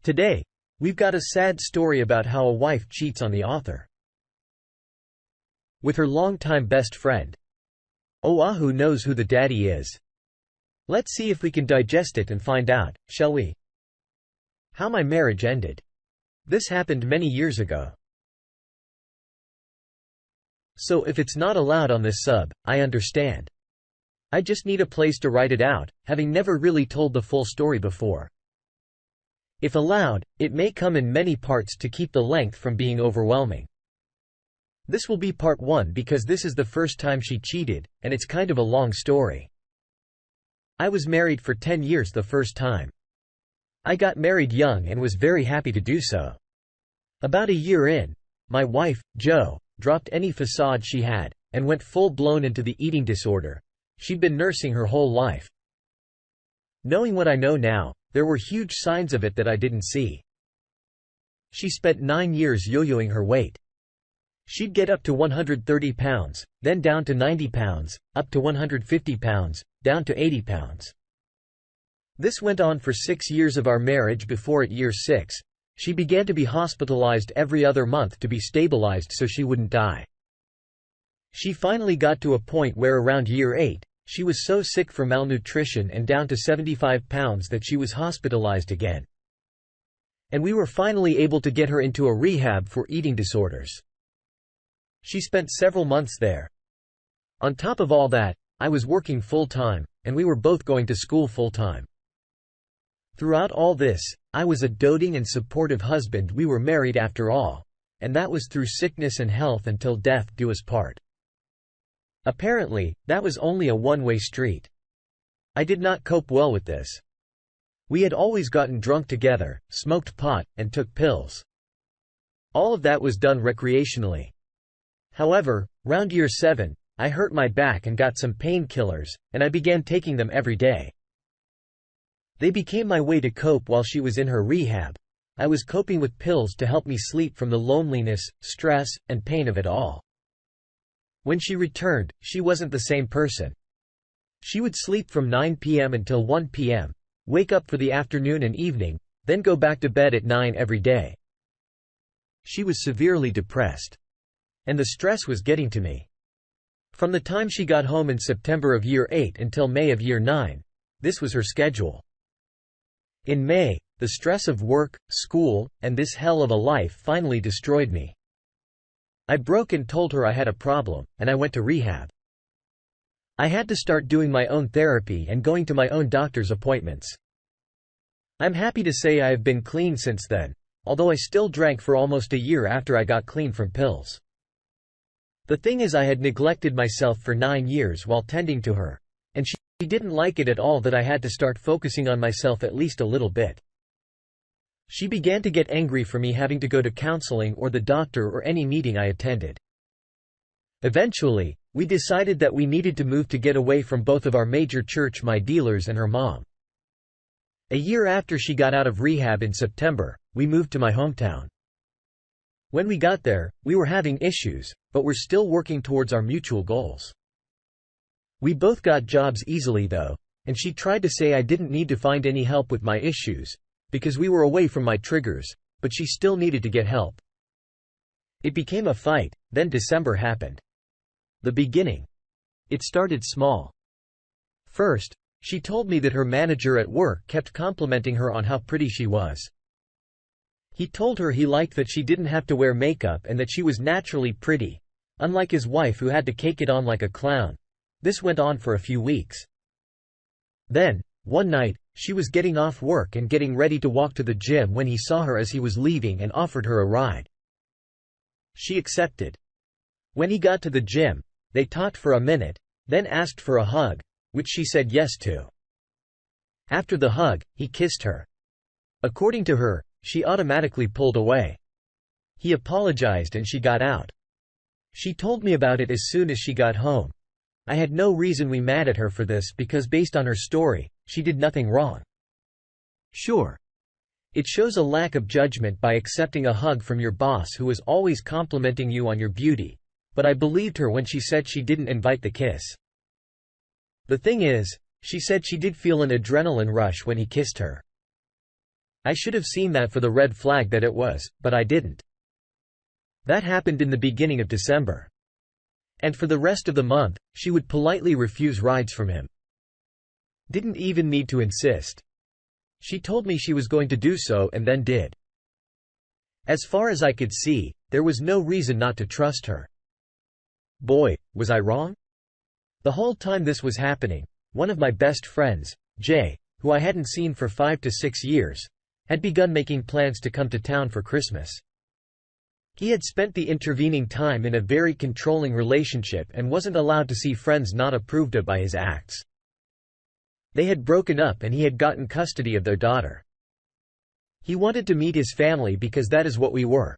Today, we've got a sad story about how a wife cheats on the author with her longtime best friend. Oahu knows who the daddy is. Let's see if we can digest it and find out, shall we? How my marriage ended. This happened many years ago. So if it's not allowed on this sub, I understand. I just need a place to write it out, having never really told the full story before. If allowed, it may come in many parts to keep the length from being overwhelming. This will be part 1 because this is the first time she cheated, and it's kind of a long story. I was married for 10 years the first time. I got married young and was very happy to do so. About a year in, my wife, Jo, dropped any facade she had, and went full-blown into the eating disorder she'd been nursing her whole life. Knowing what I know now, there were huge signs of it that I didn't see. She spent 9 years yo-yoing her weight. She'd get up to 130 pounds, then down to 90 pounds, up to 150 pounds, down to 80 pounds. This went on for 6 years of our marriage before at year 6, she began to be hospitalized every other month to be stabilized so she wouldn't die. She finally got to a point where around year 8, she was so sick from malnutrition and down to 75 pounds that she was hospitalized again. And we were finally able to get her into a rehab for eating disorders. She spent several months there. On top of all that, I was working full-time, and we were both going to school full-time. Throughout all this, I was a doting and supportive husband. We were married after all, and that was through sickness and health until death do us part. Apparently, that was only a one-way street. I did not cope well with this. We had always gotten drunk together, smoked pot, and took pills. All of that was done recreationally. However, round year 7, I hurt my back and got some painkillers, and I began taking them every day. They became my way to cope while she was in her rehab. I was coping with pills to help me sleep from the loneliness, stress, and pain of it all. When she returned, she wasn't the same person. She would sleep from 9 p.m. until 1 p.m., wake up for the afternoon and evening, then go back to bed at 9 every day. She was severely depressed. And the stress was getting to me. From the time she got home in September of year 8 until May of year 9, this was her schedule. In May, the stress of work, school, and this hell of a life finally destroyed me. I broke and told her I had a problem, and I went to rehab. I had to start doing my own therapy and going to my own doctor's appointments. I'm happy to say I have been clean since then, although I still drank for almost a year after I got clean from pills. The thing is, I had neglected myself for 9 years while tending to her, and she didn't like it at all that I had to start focusing on myself at least a little bit. She began to get angry for me having to go to counseling or the doctor or any meeting I attended. Eventually, we decided that we needed to move to get away from both of our major church, my dealers and her mom. A year after she got out of rehab in September, we moved to my hometown. When we got there, we were having issues, but we're still working towards our mutual goals. We both got jobs easily though, and she tried to say I didn't need to find any help with my issues, because we were away from my triggers, but she still needed to get help. It became a fight, then December happened. The beginning. It started small. First, she told me that her manager at work kept complimenting her on how pretty she was. He told her he liked that she didn't have to wear makeup and that she was naturally pretty, unlike his wife who had to cake it on like a clown. This went on for a few weeks. Then, one night, she was getting off work and getting ready to walk to the gym when he saw her as he was leaving and offered her a ride. She accepted. When he got to the gym, they talked for a minute, then asked for a hug, which she said yes to. After the hug, he kissed her. According to her, she automatically pulled away. He apologized and she got out. She told me about it as soon as she got home. I had no reason we mad at her for this because based on her story, she did nothing wrong. Sure. It shows a lack of judgment by accepting a hug from your boss who is always complimenting you on your beauty, but I believed her when she said she didn't invite the kiss. The thing is, she said she did feel an adrenaline rush when he kissed her. I should have seen that for the red flag that it was, but I didn't. That happened in the beginning of December. And for the rest of the month, she would politely refuse rides from him. Didn't even need to insist. She told me she was going to do so and then did. As far as I could see, there was no reason not to trust her. Boy, was I wrong? The whole time this was happening, one of my best friends, Jay, who I hadn't seen for 5 to 6 years, had begun making plans to come to town for Christmas. He had spent the intervening time in a very controlling relationship and wasn't allowed to see friends not approved of by his acts. They had broken up and he had gotten custody of their daughter. He wanted to meet his family because that is what we were.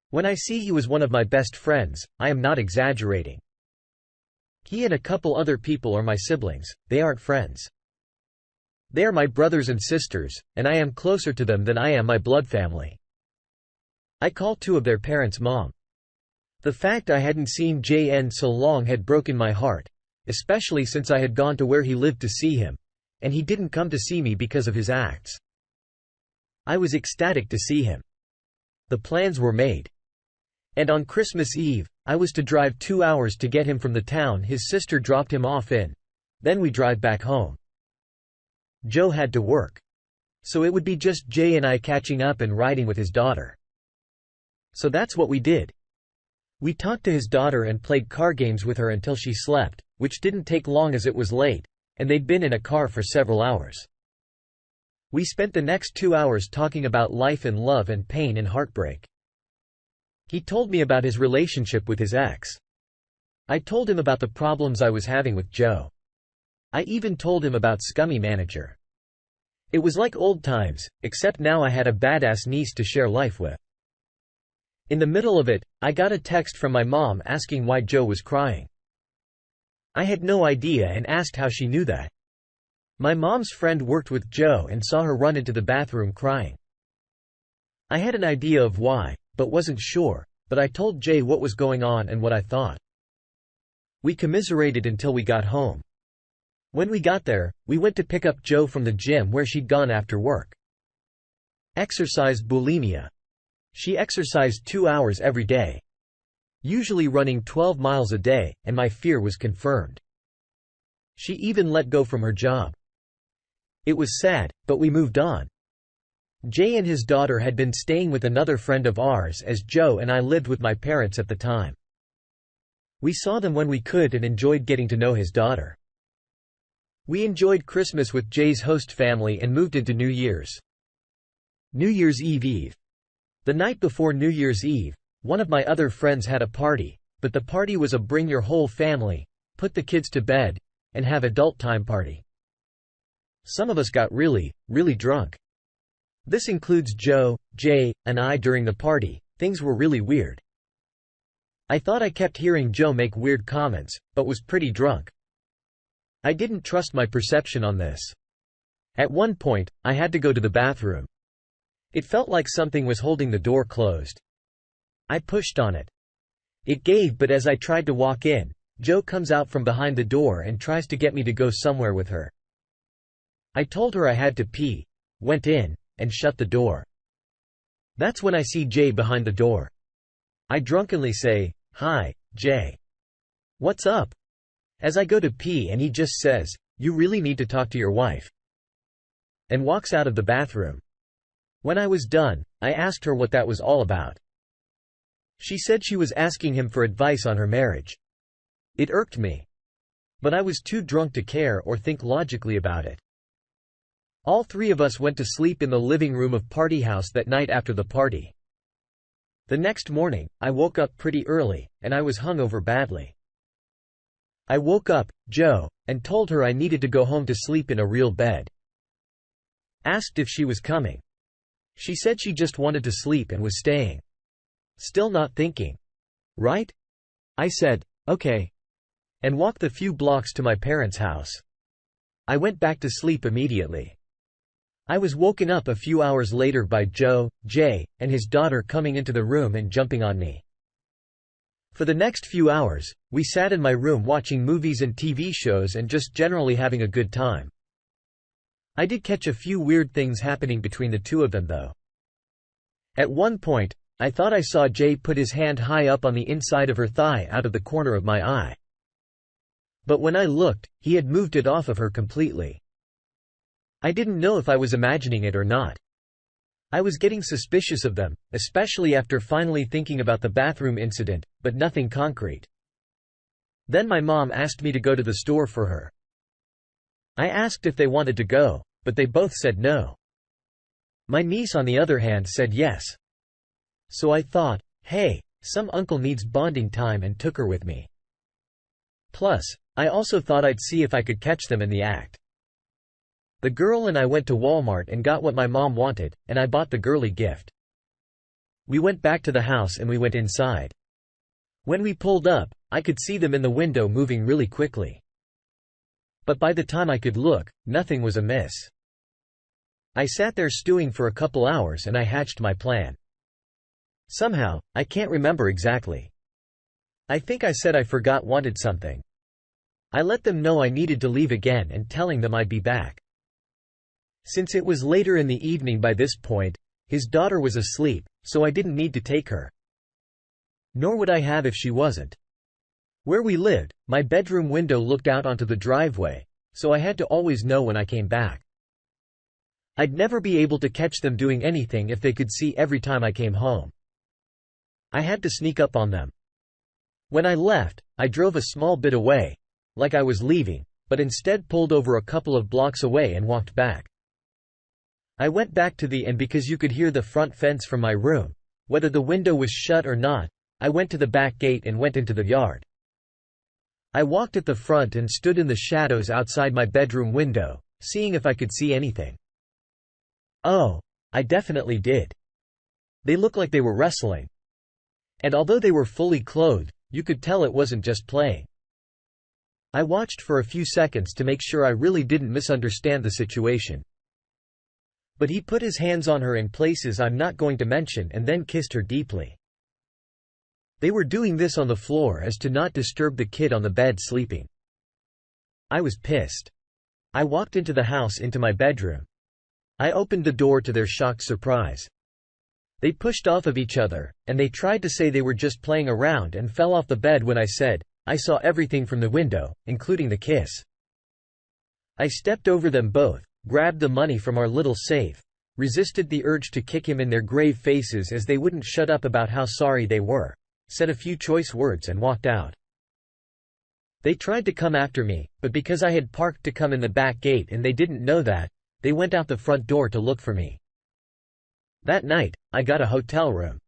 When I say he was one of my best friends, I am not exaggerating. He and a couple other people are my siblings, they aren't friends. They are my brothers and sisters, and I am closer to them than I am my blood family. I call 2 of their parents mom. The fact I hadn't seen JN so long had broken my heart, especially since I had gone to where he lived to see him, and he didn't come to see me because of his acts. I was ecstatic to see him. The plans were made. And on Christmas Eve, I was to drive 2 hours to get him from the town his sister dropped him off in. Then we drive back home. Joe had to work. So it would be just Jay and I catching up and riding with his daughter. So that's what we did. We talked to his daughter and played car games with her until she slept, which didn't take long as it was late, and they'd been in a car for several hours. We spent the next 2 hours talking about life and love and pain and heartbreak. He told me about his relationship with his ex. I told him about the problems I was having with Joe. I even told him about Scummy Manager. It was like old times, except now I had a badass niece to share life with. In the middle of it, I got a text from my mom asking why Joe was crying. I had no idea and asked how she knew that. My mom's friend worked with Joe and saw her run into the bathroom crying. I had an idea of why, but wasn't sure, but I told Jay what was going on and what I thought. We commiserated until we got home. When we got there, we went to pick up Joe from the gym where she'd gone after work. Exercise bulimia. She exercised 2 hours every day. Usually running 12 miles a day, and my fear was confirmed. She even let go from her job. It was sad, but we moved on. Jay and his daughter had been staying with another friend of ours as Joe and I lived with my parents at the time. We saw them when we could and enjoyed getting to know his daughter. We enjoyed Christmas with Jay's host family and moved into New Year's. New Year's Eve. The night before New Year's Eve, one of my other friends had a party, but the party was a bring your whole family, put the kids to bed, and have adult time party. Some of us got really, really drunk. This includes Joe, Jay, and I. During the party, things were really weird. I thought I kept hearing Joe make weird comments, but was pretty drunk. I didn't trust my perception on this. At one point, I had to go to the bathroom. It felt like something was holding the door closed. I pushed on it. It gave, but as I tried to walk in, Joe comes out from behind the door and tries to get me to go somewhere with her. I told her I had to pee, went in, and shut the door. That's when I see Jay behind the door. I drunkenly say, "Hi, Jay. What's up?" As I go to pee and he just says, "You really need to talk to your wife," and walks out of the bathroom. When I was done, I asked her what that was all about. She said she was asking him for advice on her marriage. It irked me. But I was too drunk to care or think logically about it. All 3 of us went to sleep in the living room of Party House that night after the party. The next morning, I woke up pretty early, and I was hungover badly. I woke up, Joe, and told her I needed to go home to sleep in a real bed. Asked if she was coming. She said she just wanted to sleep and was staying. Still not thinking. Right? I said, "Okay," and walked the few blocks to my parents' house. I went back to sleep immediately. I was woken up a few hours later by Joe, Jay, and his daughter coming into the room and jumping on me. For the next few hours, we sat in my room watching movies and TV shows and just generally having a good time. I did catch a few weird things happening between the two of them though. At one point, I thought I saw Jay put his hand high up on the inside of her thigh out of the corner of my eye. But when I looked, he had moved it off of her completely. I didn't know if I was imagining it or not. I was getting suspicious of them, especially after finally thinking about the bathroom incident, but nothing concrete. Then my mom asked me to go to the store for her. I asked if they wanted to go, but they both said no. My niece on the other hand said yes. So I thought, hey, some uncle needs bonding time, and took her with me. Plus, I also thought I'd see if I could catch them in the act. The girl and I went to Walmart and got what my mom wanted, and I bought the girly gift. We went back to the house and we went inside. When we pulled up, I could see them in the window moving really quickly. But by the time I could look, nothing was amiss. I sat there stewing for a couple hours and I hatched my plan. Somehow, I can't remember exactly. I think I said I forgot wanted something. I let them know I needed to leave again and telling them I'd be back. Since it was later in the evening by this point, his daughter was asleep, so I didn't need to take her. Nor would I have if she wasn't. Where we lived, my bedroom window looked out onto the driveway, so I had to always know when I came back. I'd never be able to catch them doing anything if they could see every time I came home. I had to sneak up on them. When I left, I drove a small bit away, like I was leaving, but instead pulled over a couple of blocks away and walked back. I went back to the inn because you could hear the front fence from my room. Whether the window was shut or not, I went to the back gate and went into the yard. I walked at the front and stood in the shadows outside my bedroom window, seeing if I could see anything. Oh, I definitely did. They looked like they were wrestling. And although they were fully clothed, you could tell it wasn't just playing. I watched for a few seconds to make sure I really didn't misunderstand the situation. But he put his hands on her in places I'm not going to mention and then kissed her deeply. They were doing this on the floor as to not disturb the kid on the bed sleeping. I was pissed. I walked into the house into my bedroom. I opened the door to their shocked surprise. They pushed off of each other, and they tried to say they were just playing around and fell off the bed when I said, I saw everything from the window, including the kiss. I stepped over them both, grabbed the money from our little safe, resisted the urge to kick him in their grave faces as they wouldn't shut up about how sorry they were, said a few choice words and walked out. They tried to come after me, but because I had parked to come in the back gate and they didn't know that, they went out the front door to look for me. That night, I got a hotel room.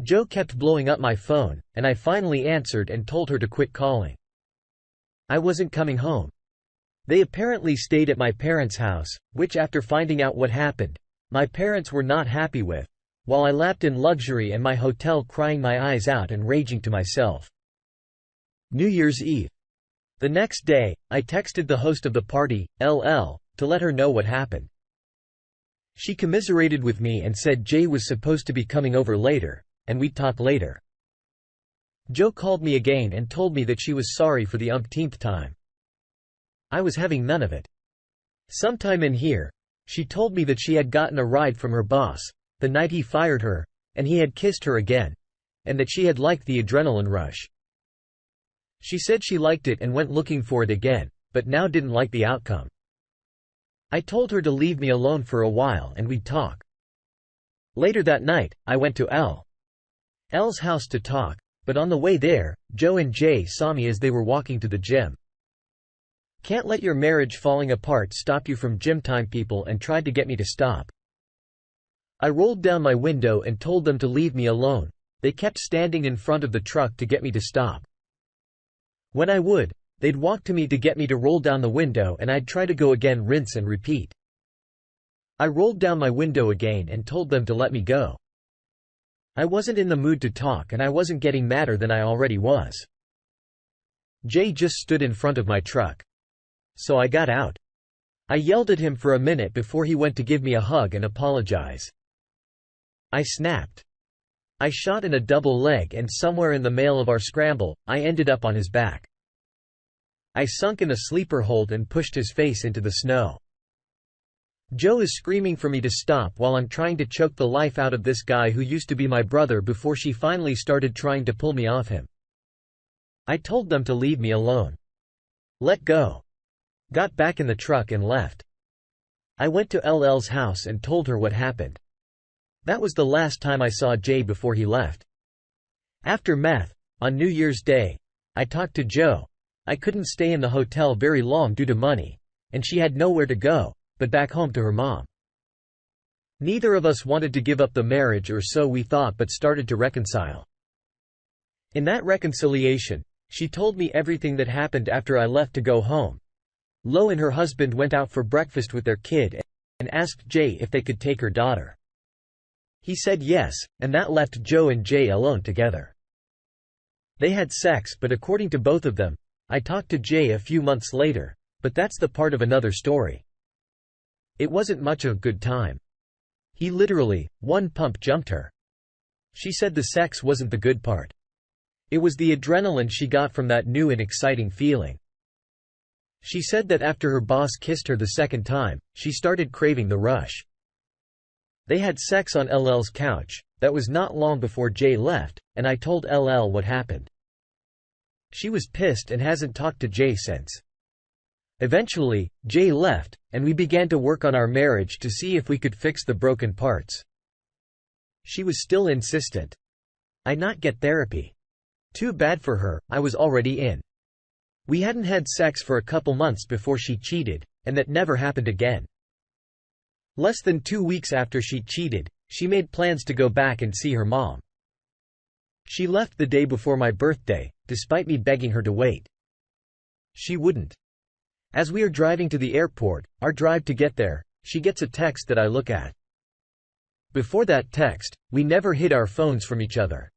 Joe kept blowing up my phone, and I finally answered and told her to quit calling. I wasn't coming home. They apparently stayed at my parents' house, which after finding out what happened, my parents were not happy with, while I lapped in luxury and my hotel crying my eyes out and raging to myself. New Year's Eve. The next day, I texted the host of the party, LL, to let her know what happened. She commiserated with me and said Jay was supposed to be coming over later, and we'd talk later. Joe called me again and told me that she was sorry for the umpteenth time. I was having none of it. Sometime in here, she told me that she had gotten a ride from her boss, the night he fired her, and he had kissed her again, and that she had liked the adrenaline rush. She said she liked it and went looking for it again, but now didn't like the outcome. I told her to leave me alone for a while and we'd talk. Later that night, I went to L's house to talk, but on the way there, Joe and Jay saw me as they were walking to the gym. Can't let your marriage falling apart stop you from gym time, people, and tried to get me to stop. I rolled down my window and told them to leave me alone. They kept standing in front of the truck to get me to stop. When I would, they'd walk to me to get me to roll down the window and I'd try to go again, rinse and repeat. I rolled down my window again and told them to let me go. I wasn't in the mood to talk and I wasn't getting madder than I already was. Jay just stood in front of my truck. So I got out. I yelled at him for a minute before he went to give me a hug and apologize. I snapped. I shot in a double leg and somewhere in the mail of our scramble, I ended up on his back. I sunk in a sleeper hold and pushed his face into the snow. Joe is screaming for me to stop while I'm trying to choke the life out of this guy who used to be my brother before she finally started trying to pull me off him. I told them to leave me alone. Let go. Got back in the truck and left. I went to LL's house and told her what happened. That was the last time I saw Jay before he left. After meth, on New Year's Day, I talked to Joe. I couldn't stay in the hotel very long due to money, and she had nowhere to go but back home to her mom. Neither of us wanted to give up the marriage, or so we thought, but started to reconcile. In that reconciliation, she told me everything that happened after I left to go home. Lo and her husband went out for breakfast with their kid and asked Jay if they could take her daughter. He said yes, and that left Joe and Jay alone together. They had sex, but according to both of them, I talked to Jay a few months later, but that's the part of another story. It wasn't much of a good time. He literally, one pump jumped her. She said the sex wasn't the good part. It was the adrenaline she got from that new and exciting feeling. She said that after her boss kissed her the second time, she started craving the rush. They had sex on LL's couch. That was not long before Jay left, and I told LL what happened. She was pissed and hasn't talked to Jay since. Eventually, Jay left, and we began to work on our marriage to see if we could fix the broken parts. She was still insistent. I not get therapy. Too bad for her, I was already in. We hadn't had sex for a couple months before she cheated, and that never happened again. Less than 2 weeks after she cheated, she made plans to go back and see her mom. She left the day before my birthday, despite me begging her to wait. She wouldn't. As we are driving to the airport, our drive to get there, she gets a text that I look at. Before that text, we never hid our phones from each other.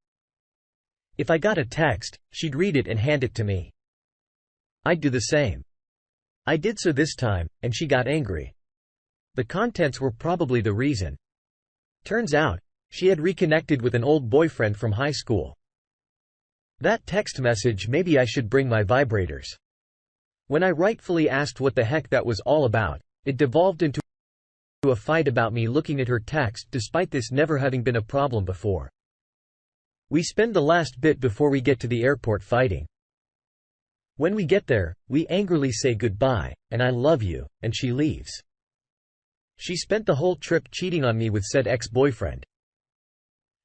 If I got a text, she'd read it and hand it to me. I'd do the same. I did so this time, and she got angry. The contents were probably the reason. Turns out, she had reconnected with an old boyfriend from high school. That text message, maybe I should bring my vibrators. When I rightfully asked what the heck that was all about, it devolved into a fight about me looking at her text despite this never having been a problem before. We spend the last bit before we get to the airport fighting. When we get there, we angrily say goodbye, and I love you, and she leaves. She spent the whole trip cheating on me with said ex-boyfriend.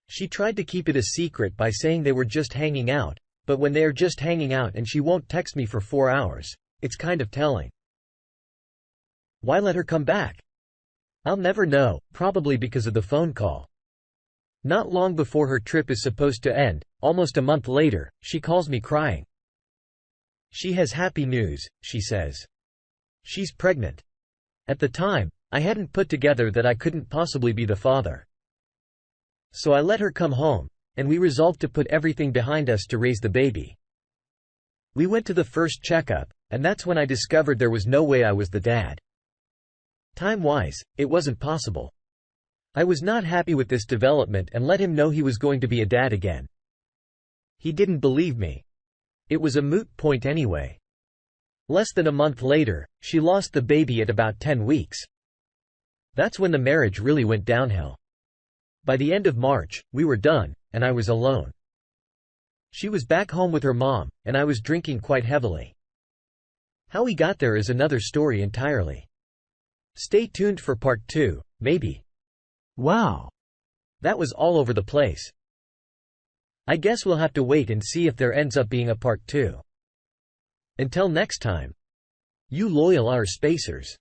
She tried to keep it a secret by saying they were just hanging out, but when they are just hanging out and she won't text me for 4 hours, it's kind of telling. Why let her come back? I'll never know, probably because of the phone call. Not long before her trip is supposed to end, almost a month later, she calls me crying. She has happy news, she says. She's pregnant. At the time, I hadn't put together that I couldn't possibly be the father. So I let her come home, and we resolved to put everything behind us to raise the baby. We went to the first checkup, and that's when I discovered there was no way I was the dad. Time-wise, it wasn't possible. I was not happy with this development and let him know he was going to be a dad again. He didn't believe me. It was a moot point anyway. Less than a month later, she lost the baby at about 10 weeks. That's when the marriage really went downhill. By the end of March, we were done, and I was alone. She was back home with her mom, and I was drinking quite heavily. How we got there is another story entirely. Stay tuned for part 2, maybe. Wow! That was all over the place. I guess we'll have to wait and see if there ends up being a part 2. Until next time. You loyal R spacers.